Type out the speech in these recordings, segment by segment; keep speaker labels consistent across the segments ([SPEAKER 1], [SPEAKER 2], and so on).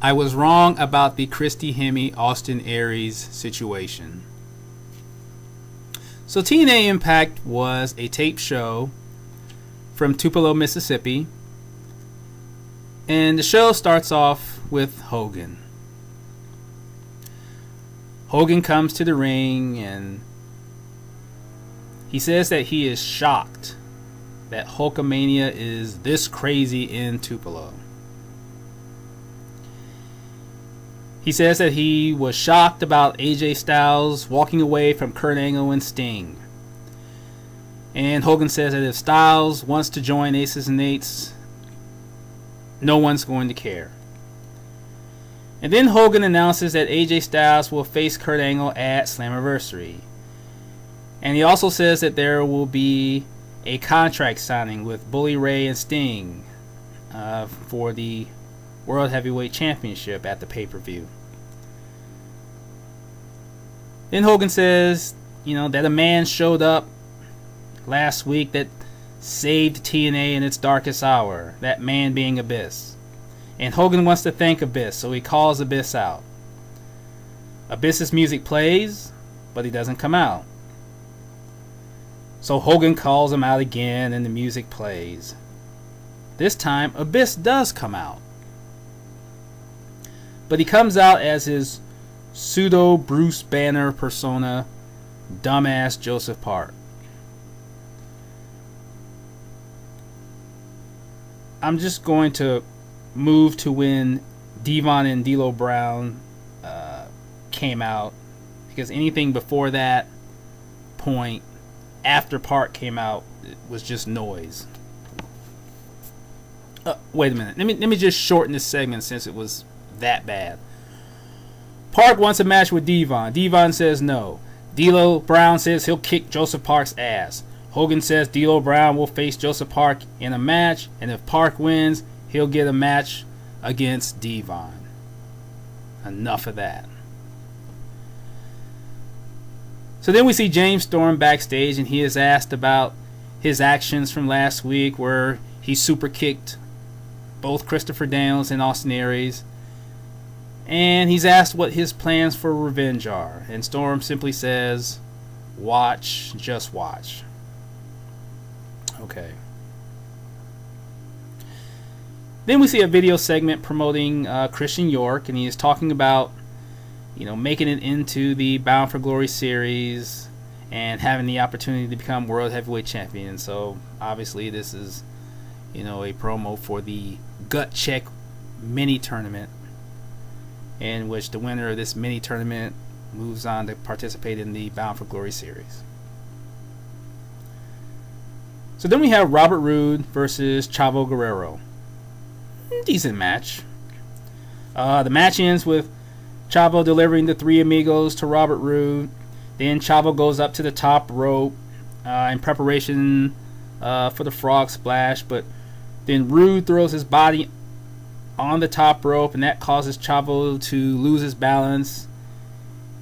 [SPEAKER 1] I was wrong about the Christy Hemme Austin Aries situation. So Tna Impact was a tape show from Tupelo, Mississippi. And the show starts off with Hogan. Hogan comes to the ring and he says that he is shocked that Hulkamania is this crazy in Tupelo. He says that he was shocked about AJ Styles walking away from Kurt Angle and Sting. And Hogan says that if Styles wants to join Aces and Eights, no one's going to care. And then Hogan announces that AJ Styles will face Kurt Angle at Slammiversary. And he also says that there will be a contract signing with Bully Ray and Sting for the World Heavyweight Championship at the pay-per-view. Then Hogan says, that a man showed up last week that saved TNA in its darkest hour. That man being Abyss. And Hogan wants to thank Abyss, so he calls Abyss out. Abyss's music plays, but he doesn't come out. So Hogan calls him out again and the music plays. This time Abyss does come out. But he comes out as his pseudo Bruce Banner persona, dumbass Joseph Park. I'm just going to move to when Devon and D'Lo Brown came out, because anything before that point, after Park came out, it was just noise. Wait a minute. Let me just shorten this segment since it was that bad. Park wants a match with Devon. Devon says no. D'Lo Brown says he'll kick Joseph Park's ass. Hogan says D'Lo Brown will face Joseph Park in a match, and if Park wins, he'll get a match against Devon. Enough of that. So then we see James Storm backstage, and he is asked about his actions from last week where he super kicked both Christopher Daniels and Austin Aries. And he's asked what his plans for revenge are. And Storm simply says, watch, just watch. Okay. Then we see a video segment promoting Christian York, and he is talking about, making it into the Bound for Glory series and having the opportunity to become World Heavyweight Champion. So obviously this is, a promo for the Gut Check mini tournament, in which the winner of this mini tournament moves on to participate in the Bound for Glory series. So then we have Robert Roode versus Chavo Guerrero. Decent match. The match ends with Chavo delivering the Three Amigos to Robert Roode. Then Chavo goes up to the top rope in preparation for the frog splash, but then Roode throws his body on the top rope, and that causes Chavo to lose his balance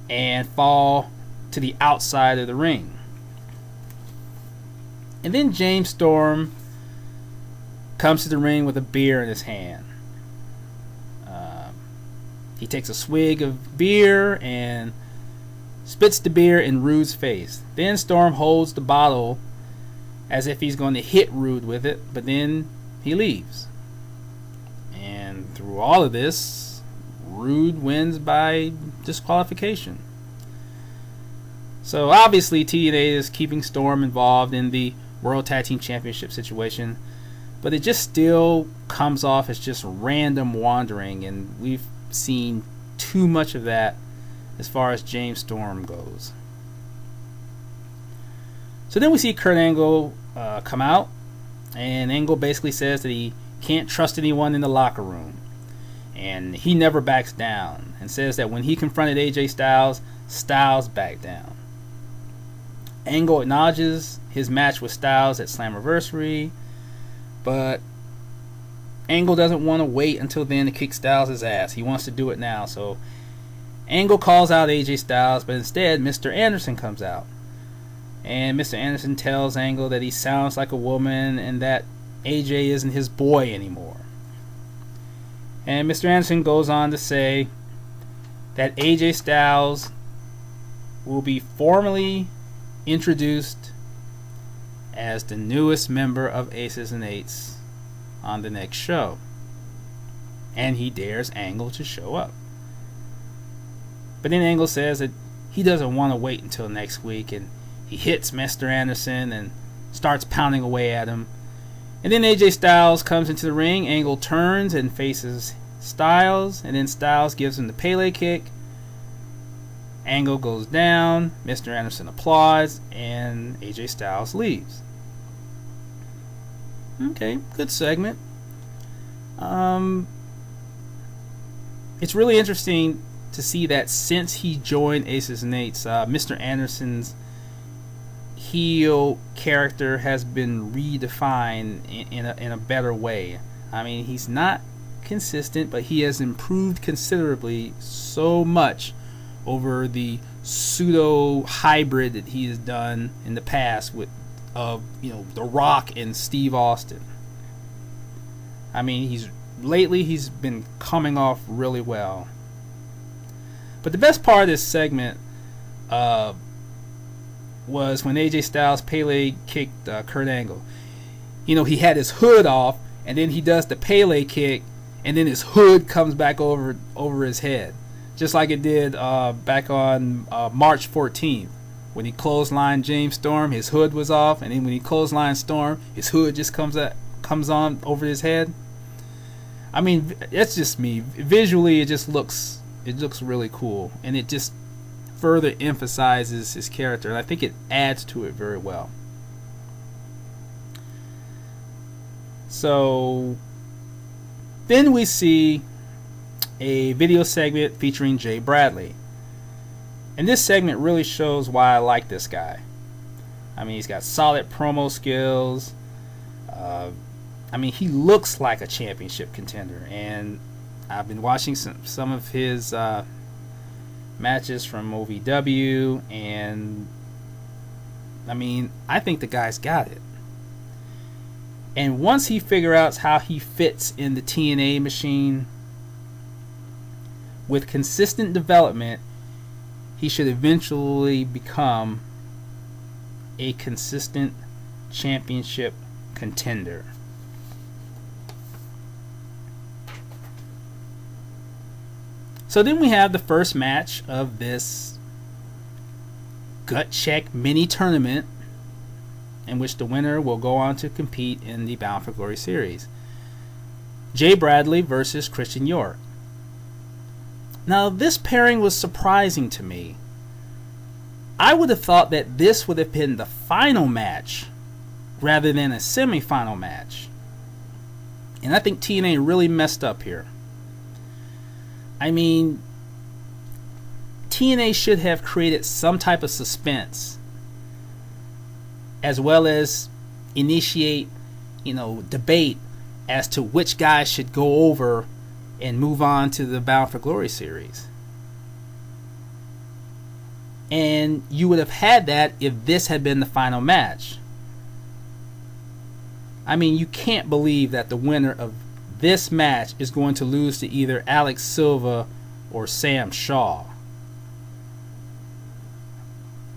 [SPEAKER 1] and fall to the outside of the ring. And then James Storm comes to the ring with a beer in his hand. He takes a swig of beer and spits the beer in Roode's face. Then Storm holds the bottle as if he's going to hit Roode with it, but then he leaves. And through all of this, Roode wins by disqualification. So obviously TNA is keeping Storm involved in the World Tag Team Championship situation, but it just still comes off as just random wandering, and we've seen too much of that as far as James Storm goes. So then we see Kurt Angle come out, and Angle basically says that he can't trust anyone in the locker room, and he never backs down, and says that when he confronted AJ Styles, Styles backed down. Angle acknowledges his match with Styles at Slammiversary, but Angle doesn't want to wait until then to kick Styles' ass. He wants to do it now. So Angle calls out AJ Styles, but instead Mr. Anderson comes out. And Mr. Anderson tells Angle that he sounds like a woman and that AJ isn't his boy anymore. And Mr. Anderson goes on to say that AJ Styles will be formally introduced as the newest member of Aces and Eights on the next show. And he dares Angle to show up. But then Angle says that he doesn't want to wait until next week, and he hits Mr. Anderson and starts pounding away at him. And then AJ Styles comes into the ring. Angle turns and faces Styles, and then Styles gives him the Pele kick. Angle goes down, Mr. Anderson applauds, and AJ Styles leaves. Okay, good segment. It's really interesting to see that since he joined Aces and Eights, Mr. Anderson's heel character has been redefined in a better way. I mean, he's not consistent, but he has improved considerably, so much over the pseudo hybrid that he has done in the past with The Rock and Steve Austin. I mean, lately he's been coming off really well. But the best part of this segment was when AJ Styles Pele kicked Kurt Angle. He had his hood off, and then he does the Pele kick, and then his hood comes back over his head, just like it did back on March 14th when he clotheslined James Storm. His hood was off, and then when he clotheslined Storm, his hood just comes on over his head. I mean, that's just me. Visually, it looks really cool, and it just further emphasizes his character, and I think it adds to it very well. So then we see a video segment featuring Jay Bradley, and this segment really shows why I like this guy. I mean, he's got solid promo skills. I mean, he looks like a championship contender, and I've been watching some of his matches from OVW, and I mean, I think the guy's got it. And once he figures out how he fits in the TNA machine, with consistent development, he should eventually become a consistent championship contender. So then we have the first match of this gut check mini tournament, in which the winner will go on to compete in the Bound for Glory series. Jay Bradley versus Christian York. Now, this pairing was surprising to me. I would have thought that this would have been the final match rather than a semi-final match. And I think TNA really messed up here. I mean, TNA should have created some type of suspense, as well as initiate, debate as to which guys should go over and move on to the Bound for Glory series. And you would have had that if this had been the final match. I mean, you can't believe that the winner of this match is going to lose to either Alex Silva or Sam Shaw.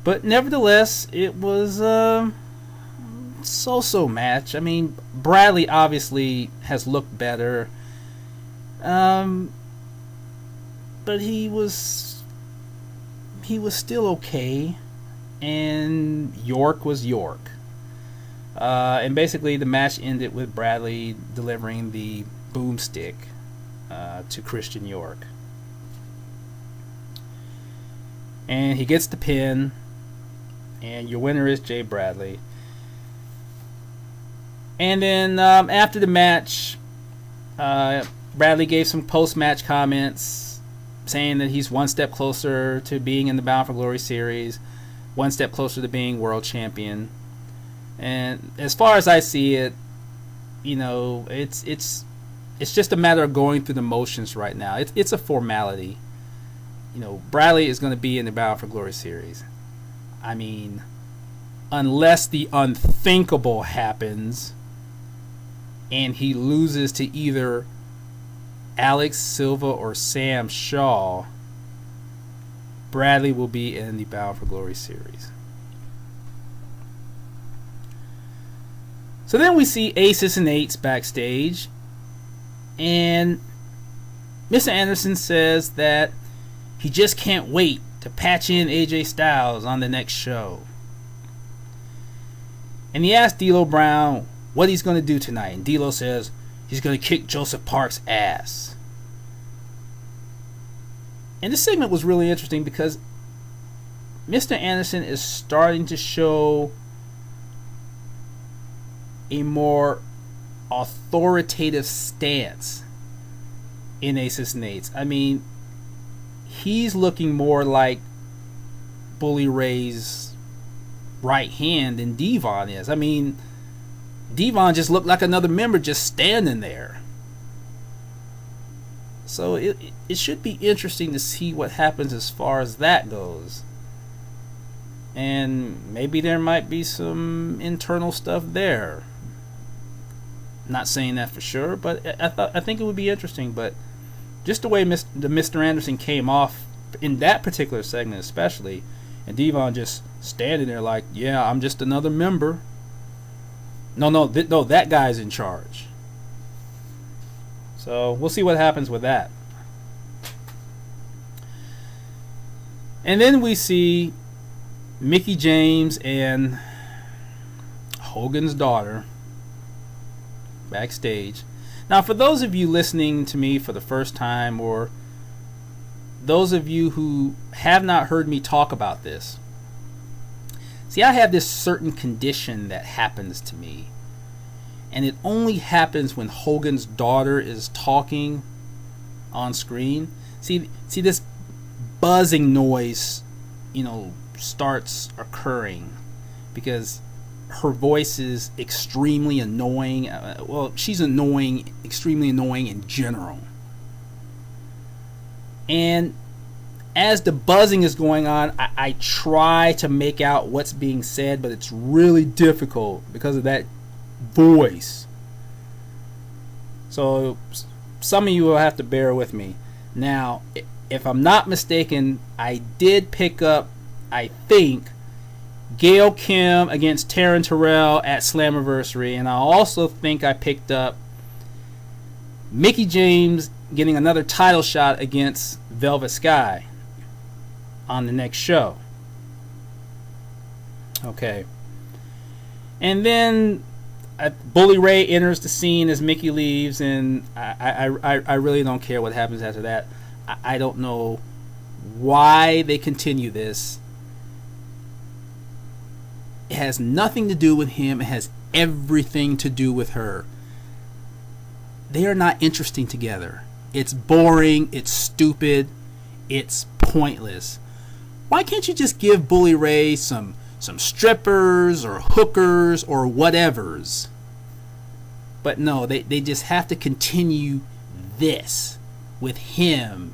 [SPEAKER 1] But nevertheless, it was a so-so match. I mean, Bradley obviously has looked better. But he was still okay. And York was York. And basically the match ended with Bradley delivering the boomstick to Christian York. And he gets the pin, and your winner is Jay Bradley. And then after the match, Bradley gave some post-match comments saying that he's one step closer to being in the Bound for Glory series, one step closer to being world champion. And as far as I see it, it's just a matter of going through the motions right now. It's a formality. Bradley is going to be in the Bound for Glory series. I mean, unless the unthinkable happens and he loses to either Alex Silva or Sam Shaw, Bradley will be in the Bound for Glory series. So then we see Aces and Eights backstage, and Mr. Anderson says that he just can't wait to patch in AJ Styles on the next show. And he asks D'Lo Brown what he's going to do tonight, and D'Lo says he's going to kick Joseph Parks' ass. And this segment was really interesting because Mr. Anderson is starting to show a more authoritative stance in Aces and Eights. I mean, he's looking more like Bully Ray's right hand than Devon is. I mean, Devon just looked like another member just standing there. So it should be interesting to see what happens as far as that goes. And maybe there might be some internal stuff there. Not saying that for sure, but I think it would be interesting. But just the way Mr. Anderson came off in that particular segment especially, and Devon just standing there like, yeah, I'm just another member. No, that guy's in charge. So we'll see what happens with that. And then we see Mickie James and Hogan's daughter backstage. Now, for those of you listening to me for the first time, or those of you who have not heard me talk about this, see, I have this certain condition that happens to me. And it only happens when Hogan's daughter is talking on screen. See this buzzing noise, starts occurring because her voice is extremely annoying. Well, she's extremely annoying in general. And as the buzzing is going on, I try to make out what's being said, but it's really difficult because of that voice. So some of you will have to bear with me. Now, if I'm not mistaken, I did pick up, I think, Gail Kim against Taryn Terrell at Slammiversary, and I also think I picked up Mickie James getting another title shot against Velvet Sky on the next show. Okay. And then Bully Ray enters the scene as Mickie leaves, and I really don't care what happens after that. I don't know why they continue this. It has nothing to do with him. It has everything to do with her. They are not interesting together. It's boring. It's stupid. It's pointless. Why can't you just give Bully Ray some strippers or hookers or whatevers? But no, they just have to continue this with him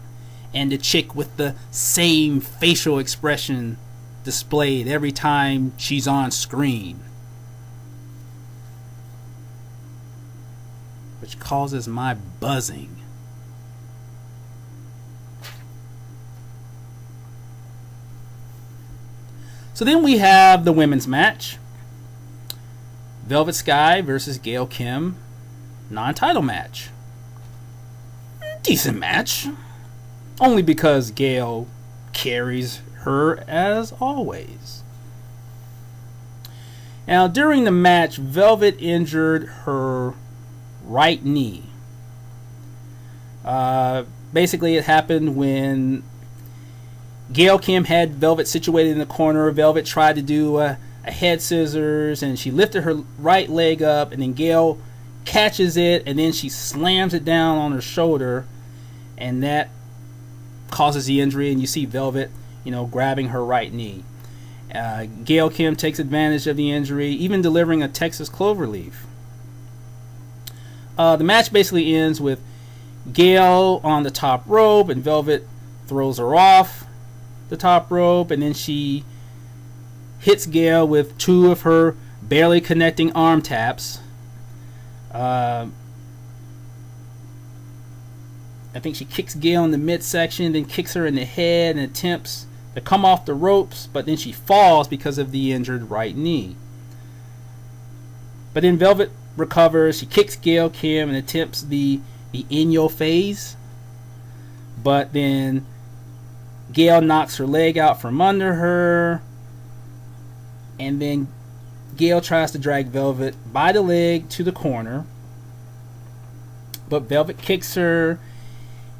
[SPEAKER 1] and the chick with the same facial expression displayed every time she's on screen, which causes my buzzing. So then we have the women's match. Velvet Sky versus Gail Kim. Non-title match. Decent match. Only because Gail carries her as always. Now, during the match, Velvet injured her right knee. Basically, it happened when Gail Kim had Velvet situated in the corner. Velvet tried to do a head scissors, and she lifted her right leg up, and then Gail catches it, and then she slams it down on her shoulder, and that causes the injury, and you see Velvet, grabbing her right knee. Gail Kim takes advantage of the injury, even delivering a Texas cloverleaf. The match basically ends with Gail on the top rope, and Velvet throws her off the top rope, and then she hits Gail with two of her barely connecting arm taps. I think she kicks Gail in the midsection, then kicks her in the head and attempts to come off the ropes, but then she falls because of the injured right knee. But then Velvet recovers. She kicks Gail Kim and attempts the in your face, but then Gail knocks her leg out from under her, and then Gail tries to drag Velvet by the leg to the corner, but Velvet kicks her,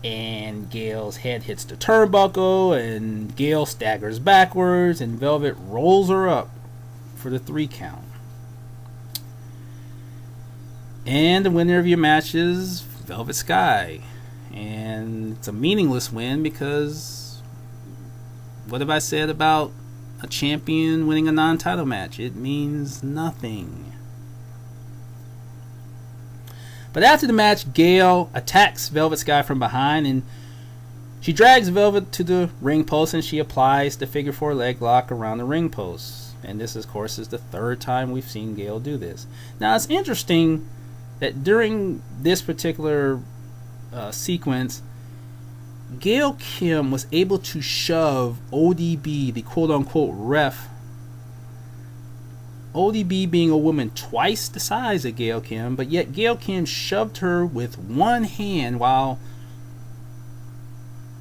[SPEAKER 1] and Gail's head hits the turnbuckle, and Gail staggers backwards, and Velvet rolls her up for the 3 count. And the winner of your match is Velvet Sky. And it's a meaningless win because what have I said about a champion winning a non-title match? It means nothing. But after the match, Gail attacks Velvet Sky from behind, and she drags Velvet to the ring post, and she applies the figure 4 leg lock around the ring post. And this, of course, is the 3rd time we've seen Gail do this. Now, it's interesting that during this particular sequence, Gail Kim was able to shove ODB, the quote-unquote ref, ODB being a woman twice the size of Gail Kim, but yet Gail Kim shoved her with one hand while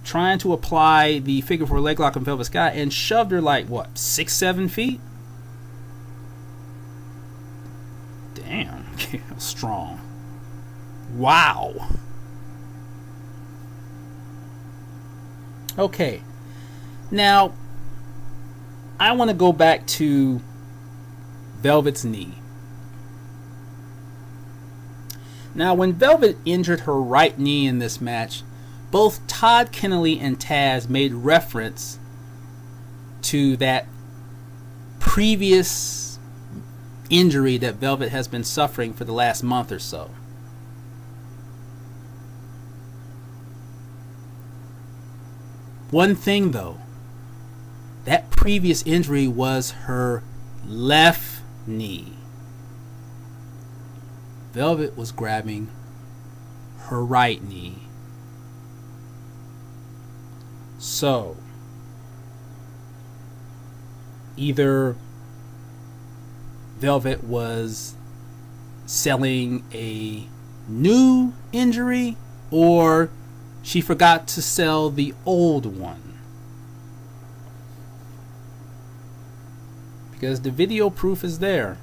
[SPEAKER 1] trying to apply the figure 4 leg lock on Velvet Sky, and shoved her like, what, 6-7 feet? Damn, Gail strong. Wow. Okay, now I want to go back to Velvet's knee. Now, when Velvet injured her right knee in this match, both Todd Kennelly and Taz made reference to that previous injury that Velvet has been suffering for the last month or so. One thing though, that previous injury was her left knee. Velvet was grabbing her right knee. So, either Velvet was selling a new injury, or she forgot to sell the old one. Because the video proof is there.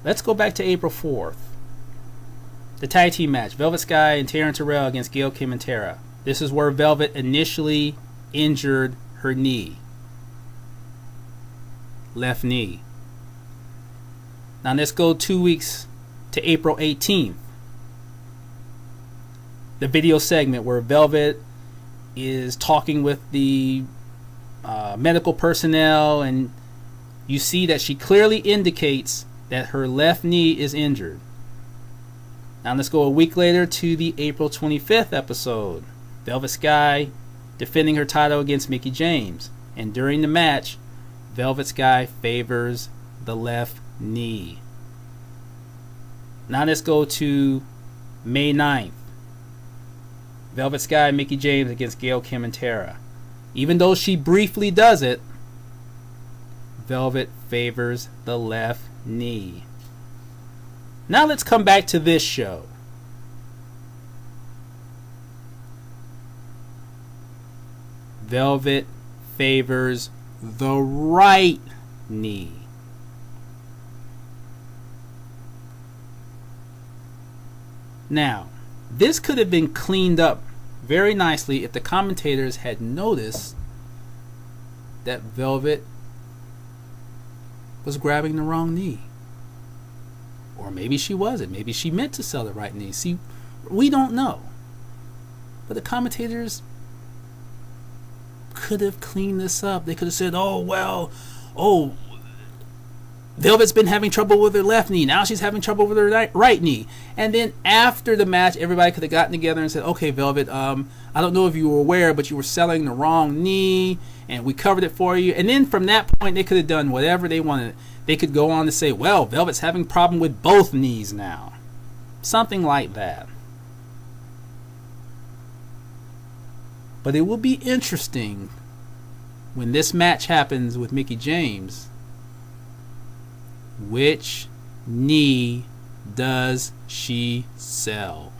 [SPEAKER 1] Let's go back to April 4th. The tag team match, Velvet Sky and Taryn Terrell against Gail Kim and Tara. This is where Velvet initially injured her knee. Left knee. Now let's go 2 weeks to April 18th. The video segment where Velvet is talking with the medical personnel, and you see that she clearly indicates that her left knee is injured. Now let's go a week later to the April 25th episode. Velvet Sky defending her title against Mickie James. And during the match, Velvet Sky favors the left knee. Now let's go to May 9th. Velvet Sky and Mickie James against Gail Kim and Tara. Even though she briefly does it, Velvet favors the left knee. Now let's come back to this show. Velvet favors the right knee. Now, this could have been cleaned up very nicely if the commentators had noticed that Velvet was grabbing the wrong knee. Or maybe she wasn't. Maybe she meant to sell the right knee. See, we don't know. But the commentators could have cleaned this up. They could have said, Velvet's been having trouble with her left knee. Now she's having trouble with her right knee. And then after the match, everybody could have gotten together and said, okay, Velvet, I don't know if you were aware, but you were selling the wrong knee, and we covered it for you. And then from that point, they could have done whatever they wanted. They could go on to say, well, Velvet's having a problem with both knees now. Something like that. But it will be interesting when this match happens with Mickie James. Which knee does she sell?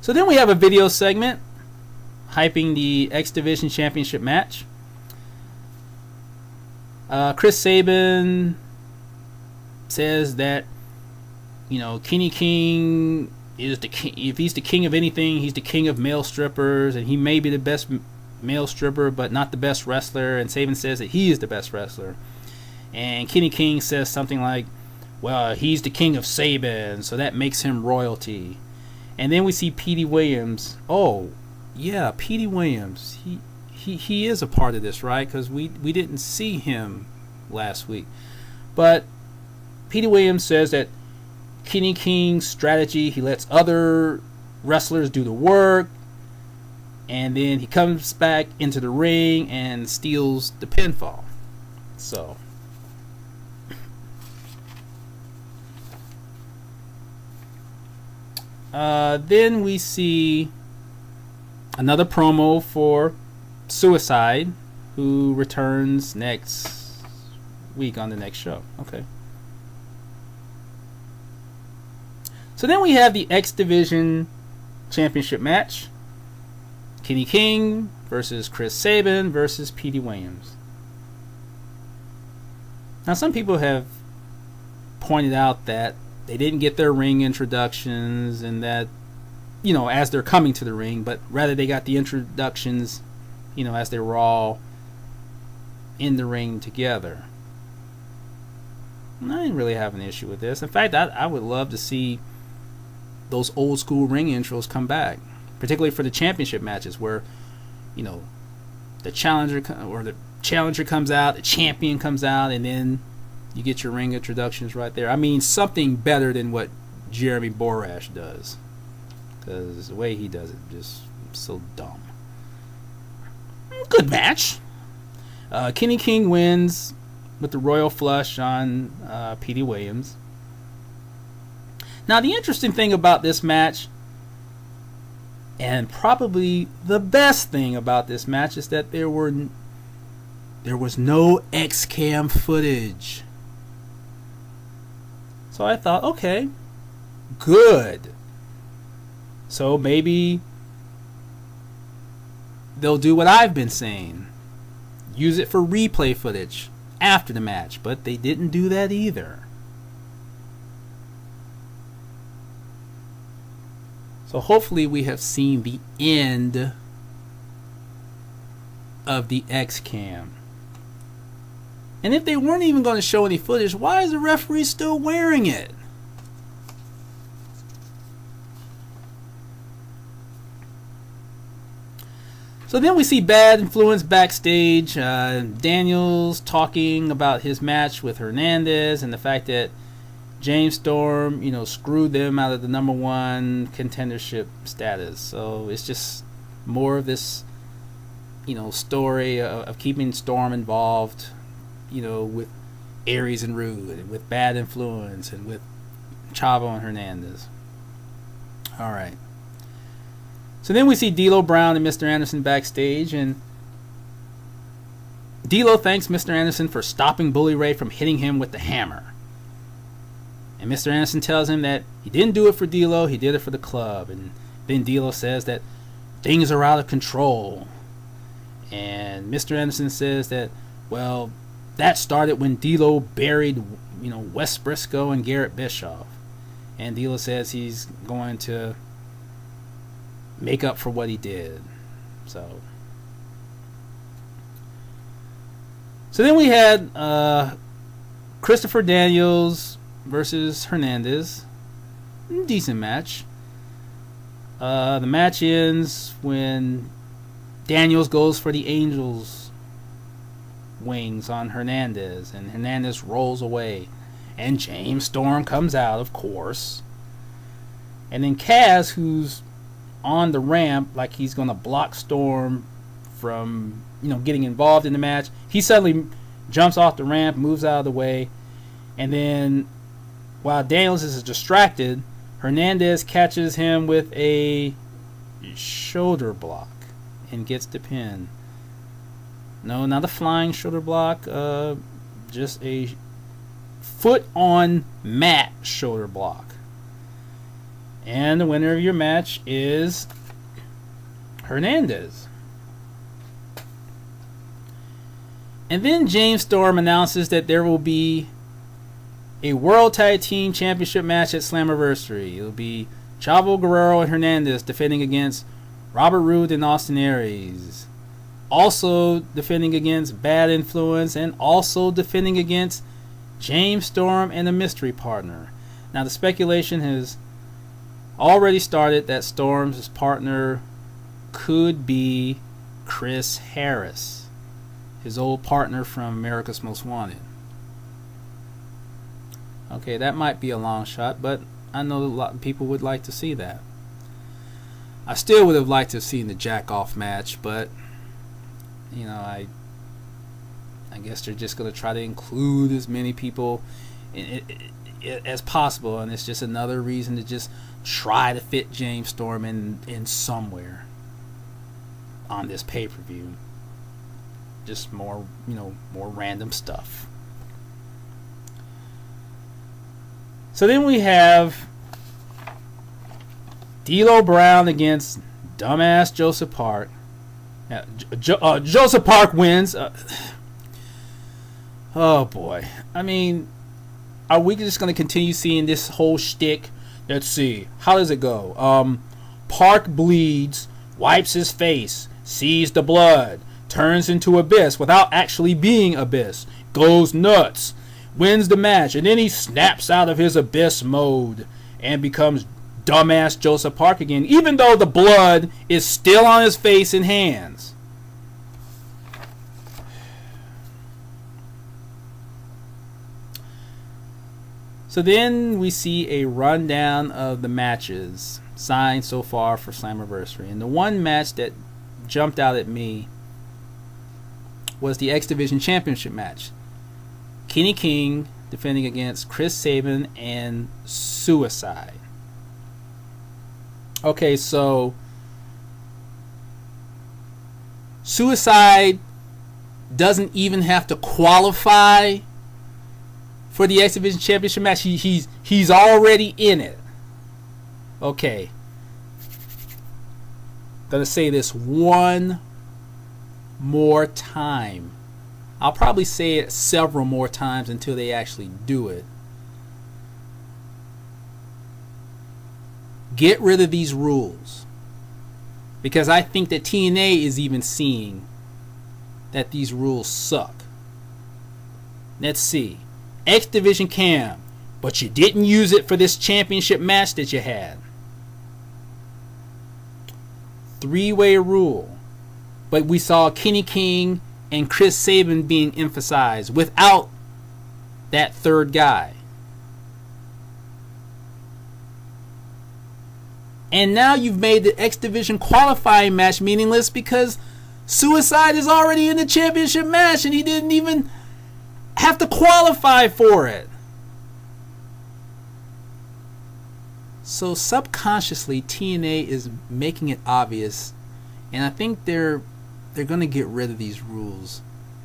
[SPEAKER 1] So then we have a video segment hyping the X Division Championship match. Chris Sabin says that, you know, Kenny King is the king. If he's the king of anything, he's the king of male strippers, and he may be the best male stripper, but not the best wrestler. And Sabin says that he is the best wrestler. And Kenny King says something like, well, he's the king of Sabin, so that makes him royalty. And then we see Petey Williams. Oh, yeah, Petey Williams. He is a part of this, right? Because we didn't see him last week. But Petey Williams says that Kenny King's strategy, he lets other wrestlers do the work, and then he comes back into the ring and steals the pinfall. So then we see another promo for Suicide, who returns next week on the next show. Okay. So then we have the X Division Championship match. Kenny King versus Chris Sabin versus Petey Williams. Now some people have pointed out that they didn't get their ring introductions, and that, you know, as they're coming to the ring, but rather they got the introductions, you know, as they were all in the ring together. And I didn't really have an issue with this. In fact, I would love to see those old school ring intros come back, particularly for the championship matches where, you know, the challenger comes out, the champion comes out, and then you get your ring introductions right there. I mean, something better than what Jeremy Borash does, because the way he does it just so dumb. Good match. Kenny King wins with the Royal Flush on Petey Williams. Now, the interesting thing about this match, and probably the best thing about this match, is that there was no X-Cam footage. So I thought, okay, good. So maybe they'll do what I've been saying. Use it for replay footage after the match. But they didn't do that either. So hopefully we have seen the end of the X-Cam. And if they weren't even going to show any footage, why is the referee still wearing it? So then we see Bad Influence backstage. Daniels talking about his match with Hernandez and the fact that James Storm, you know, screwed them out of the #1 contendership status. So it's just more of this, you know, story of keeping Storm involved, you know, with Aries and Rude, and with Bad Influence, and with Chavo and Hernandez. All right. So then we see D'Lo Brown and Mr. Anderson backstage, and D'Lo thanks Mr. Anderson for stopping Bully Ray from hitting him with the hammer. And Mr. Anderson tells him that he didn't do it for D'Lo, he did it for the club. And then D'Lo says that things are out of control. And Mr. Anderson says that, well, that started when D'Lo buried, you know, Wes Briscoe and Garrett Bischoff. And D'Lo says he's going to make up for what he did. So then we had Christopher Daniels versus Hernandez. Decent match. The match ends when Daniels goes for the Angels wings on Hernandez, and Hernandez rolls away, and James Storm comes out, of course. And then Kaz, who's on the ramp like he's going to block Storm from, you know, getting involved in the match, he suddenly jumps off the ramp, moves out of the way, and then while Daniels is distracted, Hernandez catches him with a shoulder block and gets the pin. No, not a flying shoulder block, just a foot on mat shoulder block. And the winner of your match is Hernandez. And then James Storm announces that there will be a World Tag Team Championship match at Slammiversary. It will be Chavo Guerrero and Hernandez defending against Robert Roode and Austin Aries. Also defending against Bad Influence, and also defending against James Storm and a mystery partner. Now the speculation has already started that Storm's partner could be Chris Harris, his old partner from America's Most Wanted. Okay, that might be a long shot, but I know a lot of people would like to see that. I still would have liked to have seen the jack-off match, but you know, I guess they're just going to try to include as many people as possible, and it's just another reason to just try to fit James Storm in somewhere on this pay-per-view. Just more, more random stuff. So then we have D'Lo Brown against dumbass Joseph Park. Joseph Park wins. Oh boy. I mean, are we just going to continue seeing this whole shtick? Let's see. How does it go? Park bleeds, wipes his face, sees the blood, turns into Abyss without actually being Abyss, goes nuts, wins the match, and then he snaps out of his Abyss mode and becomes dumbass Joseph Park again, even though the blood is still on his face and hands. So then we see a rundown of the matches signed so far for Slammiversary. And the one match that jumped out at me was the X Division Championship match. Kenny King defending against Chris Sabin and Suicide. Okay, so Suicide doesn't even have to qualify for the X Division Championship match. He's already in it. Okay. Gonna say this one more time. I'll probably say it several more times until they actually do it. Get rid of these rules, because I think that TNA is even seeing that these rules suck. Let's see. X Division Cam, but you didn't use it for this championship match that you had. Three-way rule, but we saw Kenny King and Chris Sabin being emphasized without that third guy. And now you've made the X Division qualifying match meaningless because Suicide is already in the championship match and he didn't even have to qualify for it. So subconsciously TNA is making it obvious, and I think they're going to get rid of these rules,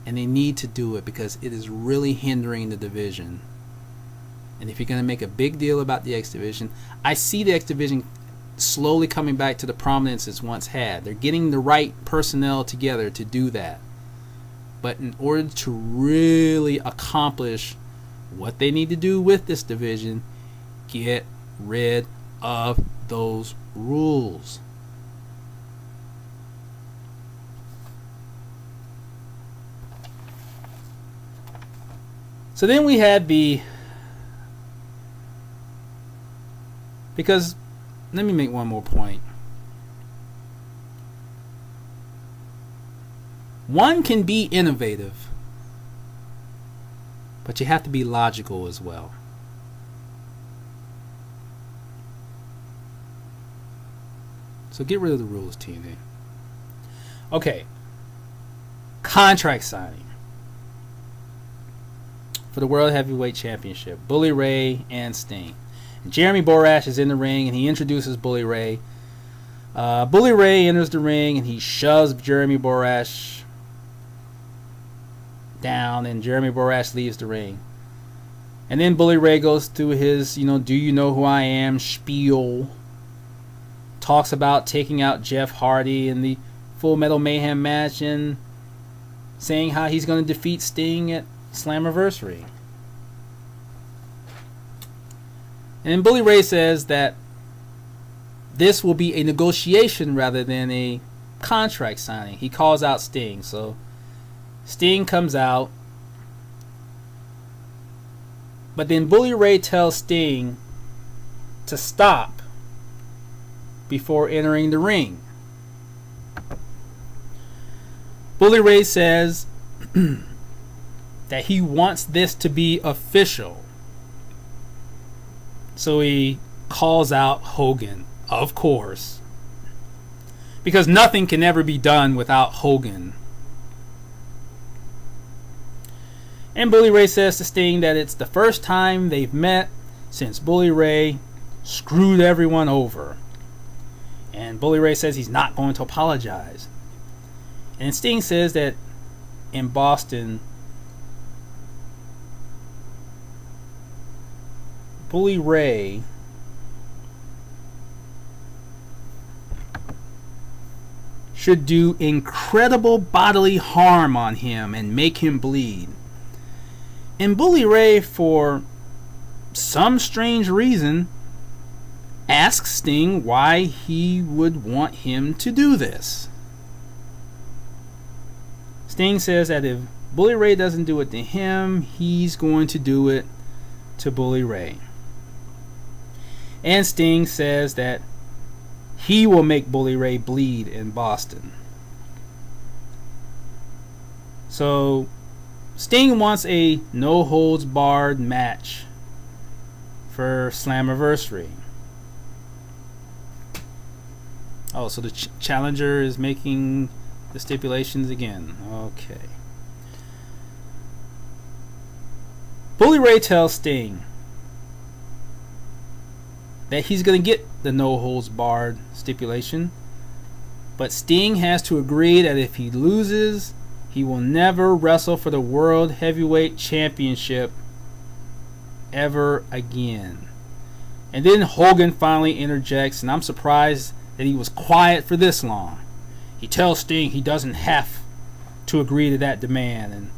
[SPEAKER 1] and they need to do it because it is really hindering the division. And if you're going to make a big deal about the X Division, I see the X Division slowly coming back to the prominence it's once had. They're getting the right personnel together to do that. But in order to really accomplish what they need to do with this division, get rid of those rules. So then we had because let me make one more point. One can be innovative, but you have to be logical as well. So get rid of the rules, TNA. Okay. Contract signing for the World Heavyweight Championship. Bully Ray and Sting. Jeremy Borash is in the ring, and he introduces Bully Ray. Bully Ray enters the ring, and he shoves Jeremy Borash down, and Jeremy Borash leaves the ring. And then Bully Ray goes through his, do you know who I am spiel. Talks about taking out Jeff Hardy in the Full Metal Mayhem match and saying how he's going to defeat Sting at Slammiversary. And then Bully Ray says that this will be a negotiation rather than a contract signing. He calls out Sting. So Sting comes out. But then Bully Ray tells Sting to stop before entering the ring. Bully Ray says that he wants this to be official. So he calls out Hogan, of course. Because nothing can ever be done without Hogan. And Bully Ray says to Sting that it's the first time they've met since Bully Ray screwed everyone over. And Bully Ray says he's not going to apologize. And Sting says that in Boston, Bully Ray should do incredible bodily harm on him and make him bleed. And Bully Ray, for some strange reason, asks Sting why he would want him to do this. Sting says that if Bully Ray doesn't do it to him, he's going to do it to Bully Ray. And Sting says that he will make Bully Ray bleed in Boston. So Sting wants a no-holds-barred match for Slammiversary. Oh, so the challenger is making the stipulations again. Okay. Bully Ray tells Sting that he's going to get the no-holds-barred stipulation, but Sting has to agree that if he loses, he will never wrestle for the World Heavyweight Championship ever again. And then Hogan finally interjects, and I'm surprised that he was quiet for this long. He tells Sting he doesn't have to agree to that demand.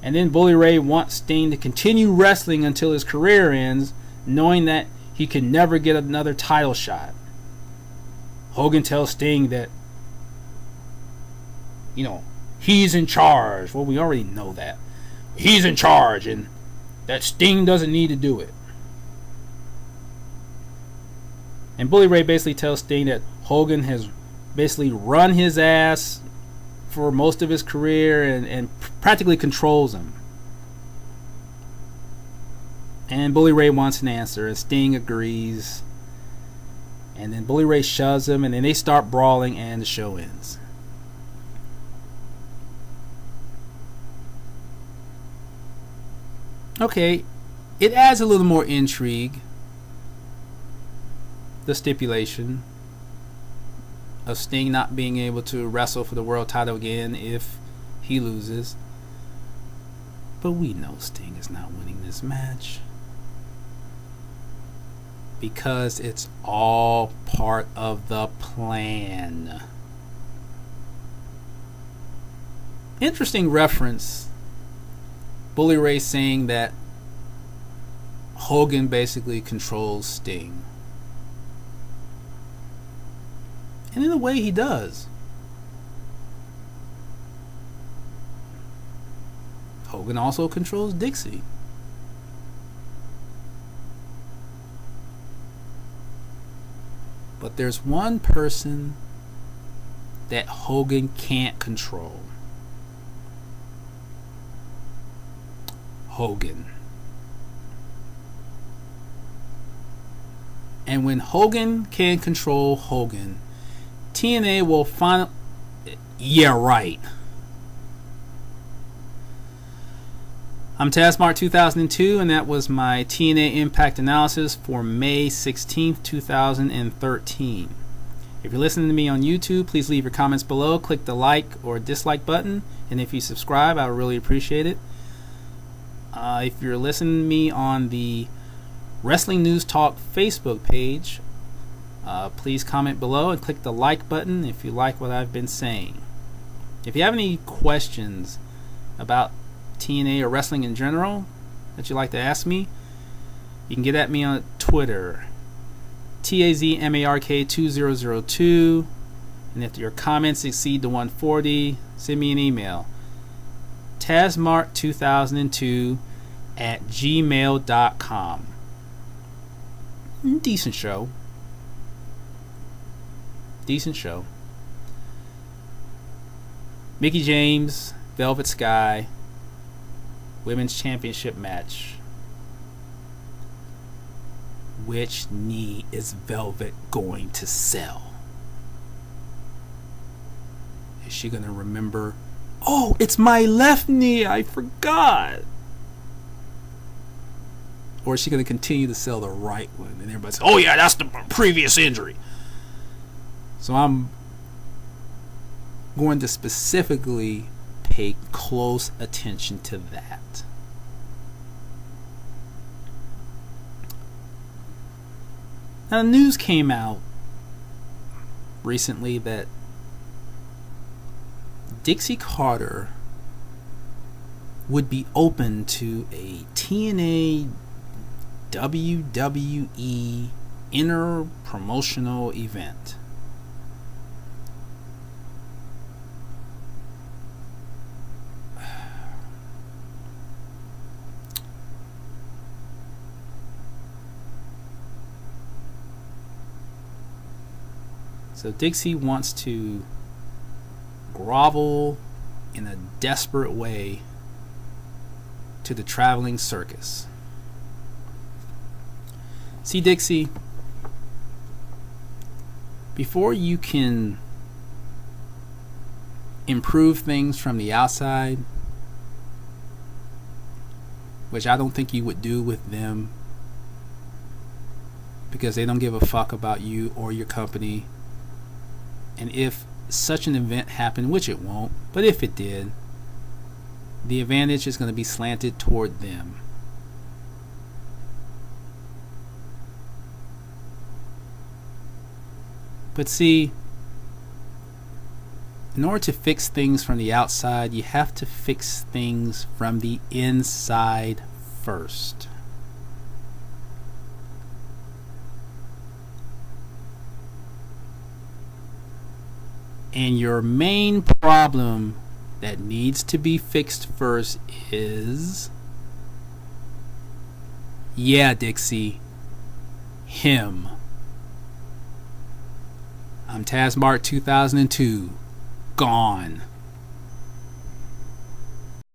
[SPEAKER 1] And then Bully Ray wants Sting to continue wrestling until his career ends, knowing that he can never get another title shot. Hogan tells Sting that, he's in charge. Well, we already know that. He's in charge and that Sting doesn't need to do it. And Bully Ray basically tells Sting that Hogan has basically run his ass for most of his career and practically controls him. And Bully Ray wants an answer, and Sting agrees. And then Bully Ray shoves him, and then they start brawling, and the show ends. Okay, it adds a little more intrigue, the stipulation of Sting not being able to wrestle for the world title again if he loses. But we know Sting is not winning this match, because it's all part of the plan. Interesting reference. Bully Ray saying that Hogan basically controls Sting. And in a way he does. Hogan also controls Dixie. But there's one person that Hogan can't control. Hogan. And when Hogan can control Hogan, TNA will finally... Yeah, right. I'm Tasmart 2002, and that was my Tna Impact Analysis for May 16th, 2013. If you're listening to me on YouTube, please leave your comments below. Click the like or dislike button, and if you subscribe, I would really appreciate it. If you're listening to me on the Wrestling News Talk Facebook page, please comment below and click the like button if you like what I've been saying. If you have any questions about TNA or wrestling in general that you'd like to ask me, you can get at me on Twitter, TAZMARK2002, and if your comments exceed the 140, send me an email, tasmart2002@gmail.com. Decent show. Mickie James, Velvet Sky, Women's Championship match. Which knee is Velvet going to sell? Is she going to remember, oh, it's my left knee, I forgot? Or is she going to continue to sell the right one? And everybody says, oh yeah, that's the previous injury. So I'm going to specifically pay close attention to that. Now, the news came out recently that Dixie Carter would be open to a TNA WWE inter-promotional event. So Dixie wants to grovel in a desperate way to the traveling circus. See, Dixie, before you can improve things from the outside, which I don't think you would do with them because they don't give a fuck about you or your company. And if such an event happened, which it won't, but if it did, the advantage is going to be slanted toward them. But see, in order to fix things from the outside, you have to fix things from the inside first. And your main problem that needs to be fixed first is, yeah, Dixie, him. I'm Tasmart 2002. Gone.